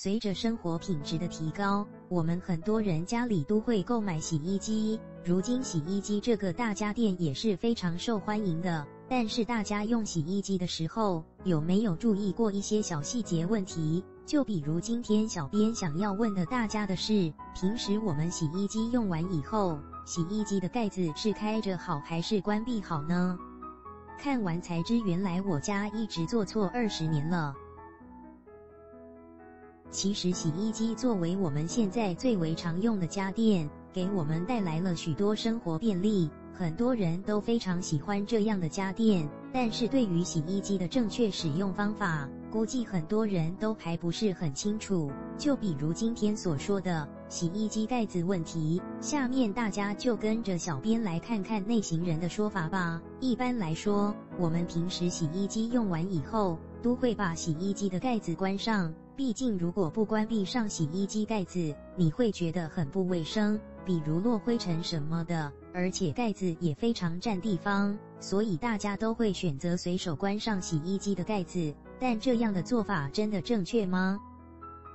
随着生活品质的提高，我们很多人家里都会购买洗衣机。如今洗衣机这个大家电也是非常受欢迎的，但是大家用洗衣机的时候，有没有注意过一些小细节问题？就比如今天小编想要问的大家的是，平时我们洗衣机用完以后，洗衣机的盖子是开着好还是关闭好呢？看完才知原来我家一直做错20年了。其实洗衣机作为我们现在最为常用的家电，给我们带来了许多生活便利，很多人都非常喜欢这样的家电。但是对于洗衣机的正确使用方法，估计很多人都还不是很清楚。就比如今天所说的洗衣机盖子问题，下面大家就跟着小编来看看内行人的说法吧。一般来说，我们平时洗衣机用完以后，都会把洗衣机的盖子关上。毕竟如果不关闭上洗衣机盖子，你会觉得很不卫生，比如落灰尘什么的，而且盖子也非常占地方，所以大家都会选择随手关上洗衣机的盖子。但这样的做法真的正确吗？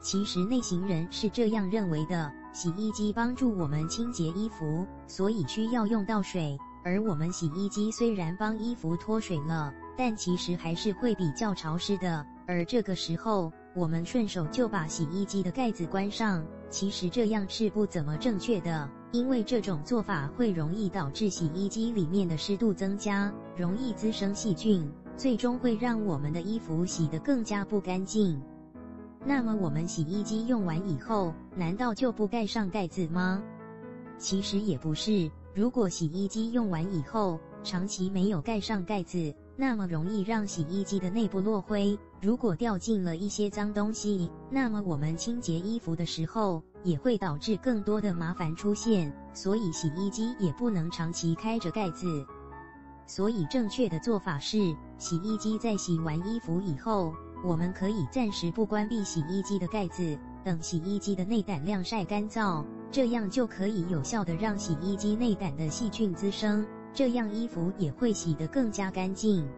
其实内行人是这样认为的，洗衣机帮助我们清洁衣服，所以需要用到水，而我们洗衣机虽然帮衣服脱水了，但其实还是会比较潮湿的，而这个时候我们顺手就把洗衣机的盖子关上，其实这样是不怎么正确的，因为这种做法会容易导致洗衣机里面的湿度增加，容易滋生细菌，最终会让我们的衣服洗得更加不干净。那么我们洗衣机用完以后，难道就不盖上盖子吗？其实也不是，如果洗衣机用完以后，长期没有盖上盖子，那么容易让洗衣机的内部落灰，如果掉进了一些脏东西，那么我们清洁衣服的时候，也会导致更多的麻烦出现，所以洗衣机也不能长期开着盖子。所以正确的做法是，洗衣机在洗完衣服以后，我们可以暂时不关闭洗衣机的盖子，等洗衣机的内胆晾晒干燥，这样就可以有效地让洗衣机内胆的细菌滋生，这样衣服也会洗得更加干净。